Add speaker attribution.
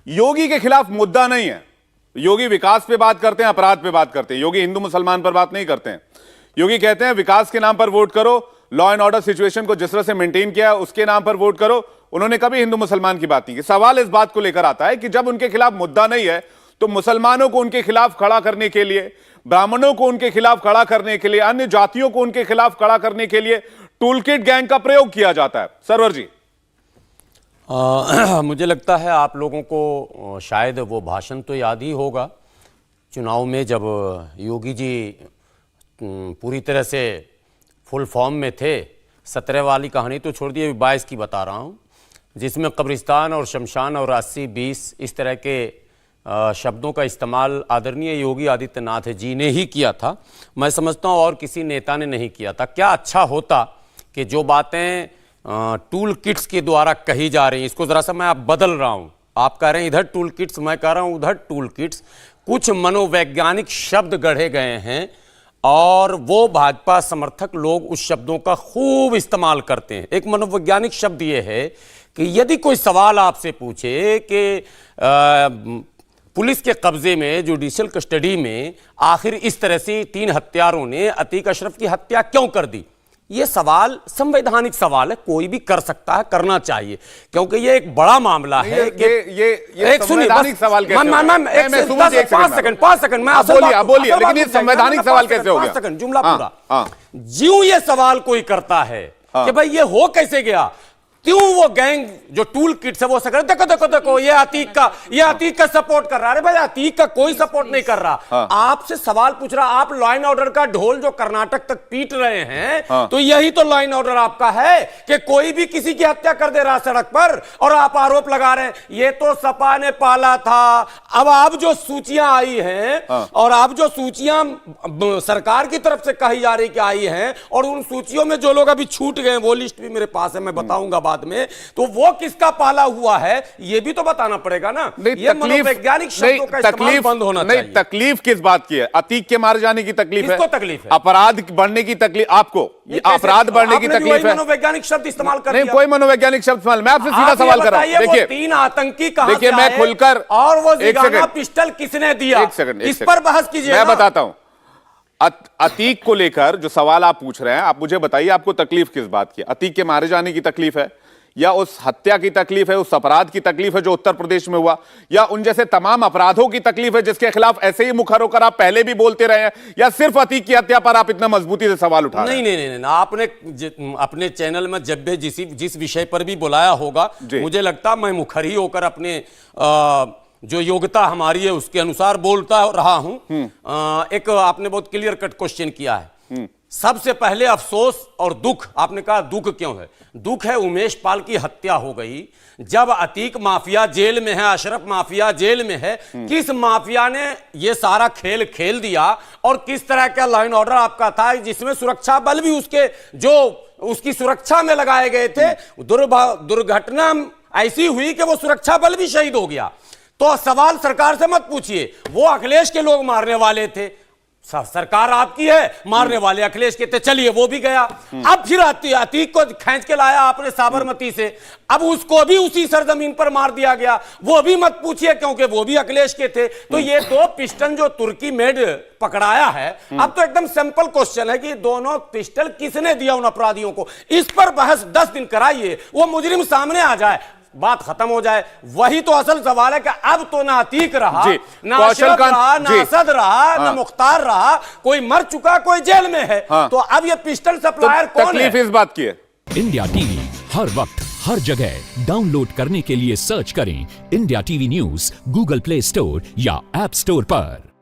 Speaker 1: योगी के खिलाफ मुद्दा नहीं है। योगी विकास पे बात करते हैं, अपराध पे बात करते हैं। योगी हिंदू मुसलमान पर बात नहीं करते हैं। योगी कहते हैं विकास के नाम पर वोट करो, लॉ एंड ऑर्डर सिचुएशन को जिस तरह से मेंटेन किया उसके नाम पर वोट करो। उन्होंने कभी हिंदू मुसलमान की बात नहीं की। सवाल इस बात को लेकर आता है कि जब उनके खिलाफ मुद्दा नहीं है तो मुसलमानों को उनके खिलाफ खड़ा करने के लिए, ब्राह्मणों को उनके खिलाफ खड़ा करने के लिए, अन्य जातियों को उनके खिलाफ खड़ा करने के लिए टूलकिट गैंग का प्रयोग किया जाता है। सरवर जी,
Speaker 2: मुझे लगता है आप लोगों को शायद वो भाषण तो याद ही होगा चुनाव में, जब योगी जी पूरी तरह से फुल फॉर्म में थे। 17 वाली कहानी तो छोड़ दी, 22 की बता रहा हूँ, जिसमें कब्रिस्तान और शमशान और 80-20 इस तरह के शब्दों का इस्तेमाल आदरणीय योगी आदित्यनाथ जी ने ही किया था। मैं समझता हूँ और किसी नेता ने नहीं किया था। क्या अच्छा होता कि जो बातें टूल किट्स के द्वारा कही जा रही हैं, इसको ज़रा सा मैं आप बदल रहा हूँ। आप कह रहे हैं इधर टूल किट्स, मैं कह रहा हूँ उधर टूल किट्स। कुछ मनोवैज्ञानिक शब्द गढ़े गए हैं और वो भाजपा समर्थक लोग उस शब्दों का खूब इस्तेमाल करते हैं। एक मनोवैज्ञानिक शब्द ये है कि यदि कोई सवाल आपसे पूछे कि पुलिस के कब्जे में, जुडिशियल कस्टडी में आखिर इस तरह से 3 हत्यारों ने अतीक अशरफ की हत्या क्यों कर दी, ये सवाल संवैधानिक सवाल है, कोई भी कर सकता है, करना चाहिए, क्योंकि ये एक बड़ा मामला है।
Speaker 1: ये एक संवैधानिक सवाल कैसे होगा?
Speaker 2: 5 सेकंड मैं
Speaker 1: बोलिए, लेकिन ये संवैधानिक सवाल कैसे हो गया?
Speaker 2: 5 सेकंड जुमला पूरा। ज्यों ये सवाल कोई करता है कि भाई ये हो कैसे गया, क्यों वो गैंग जो टूल किट्स है वो सकर, देखो देखो देखो ये अतीक का सपोर्ट कर रहा है। अरे भाई अतीक का कोई सपोर्ट नहीं कर रहा। आपसे सवाल पूछ रहा, आप लॉ एंड ऑर्डर का ढोल जो कर्नाटक तक पीट रहे हैं, तो यही तो लॉ एंड ऑर्डर आपका है कि कोई भी किसी की हत्या कर दे रहा सड़क पर और आप आरोप लगा रहे हैं ये तो सपा ने पाला था। अब आप जो सूचियां आई हैं और आप जो सूचियां सरकार की तरफ से कही जा रही कि आई हैं, और उन सूचियों में जो लोग अभी छूट गए, वो लिस्ट भी मेरे पास है, मैं बताऊंगा बाद में, तो वो किसका पाला हुआ है ये भी तो बताना पड़ेगा ना। ये मनोवैज्ञानिक शब्दों का इस्तेमाल बंद होना चाहिए।
Speaker 1: तकलीफ किस बात की है? अतीक के मारे जाने की तकलीफ है?
Speaker 2: किसको तकलीफ है?
Speaker 1: अपराध बढ़ने की तकलीफ आपको? अपराध बढ़ने की तकलीफ है?
Speaker 2: मनोवैज्ञानिक शब्द इस्तेमाल कर
Speaker 1: नहीं, कोई मनोवैज्ञानिक शब्द इस्तेमाल। मैं आपसे सीधा सवाल कर रहा हूं। देखिए
Speaker 2: 3 आतंकी कहां से
Speaker 1: आए, मैं खुलकर,
Speaker 2: और वो जिगाना पिस्टल किसने दिया, इस पर बहस कीजिए।
Speaker 1: मैं बताता हूं। अतीक को लेकर जो सवाल आप पूछ रहे हैं, आप मुझे बताइए आपको तकलीफ किस बात की? अतीक के मारे जाने की तकलीफ है, या उस हत्या की तकलीफ है, उस अपराध की तकलीफ है जो उत्तर प्रदेश में हुआ, या उन जैसे तमाम अपराधों की तकलीफ है जिसके खिलाफ ऐसे ही मुखर होकर आप पहले भी बोलते रहे हैं, या सिर्फ अतीक की हत्या पर आप इतना मजबूती से सवाल उठा रहे हैं?
Speaker 2: नहीं, आपने अपने चैनल में जब भी जिस विषय पर भी बुलाया होगा, मुझे लगता मैं मुखर ही होकर अपने जो योग्यता हमारी है उसके अनुसार बोलता रहा हूं। एक आपने बहुत क्लियर कट क्वेश्चन किया है। सबसे पहले अफसोस और दुख, आपने कहा दुख क्यों है? दुख है उमेश पाल की हत्या हो गई। जब अतीक माफिया जेल में है, अशरफ माफिया जेल में है, किस माफिया ने ये सारा खेल खेल दिया और किस तरह का लॉ एंड ऑर्डर आपका था जिसमें सुरक्षा बल भी उसकी सुरक्षा में लगाए गए थे। दुर्घटना ऐसी हुई कि वो सुरक्षा बल भी शहीद हो गया। तो सवाल सरकार से मत पूछिए, वो अखिलेश के लोग मारने वाले थे, सरकार आपकी है, मारने वाले अखिलेश के थे, चलिए वो भी गया। अब फिर अतीक को खींच के लाया आपने साबरमती से, अब उसको भी उसी सरजमीन पर मार दिया गया, वो भी मत पूछिए क्योंकि वो भी अखिलेश के थे। तो ये 2 पिस्टल जो तुर्की मेड पकड़ाया है, अब तो एकदम सिंपल क्वेश्चन है कि दोनों पिस्टल किसने दिया उन अपराधियों को, इस पर बहस 10 दिन कराइए, वो मुजरिम सामने आ जाए, बात खत्म हो जाए। वही तो असल सवाल है कि अब तो ना अतीक रहा, ना अशरफ रहा, ना असद रहा, ना मुख्तार रहा, कोई मर चुका, कोई जेल में है। तो अब ये पिस्टल सप्लायर कौन है?
Speaker 1: तकलीफ इस बात की है।
Speaker 3: इंडिया टीवी हर वक्त हर जगह डाउनलोड करने के लिए सर्च करें India TV news Google play store या ऐप स्टोर पर।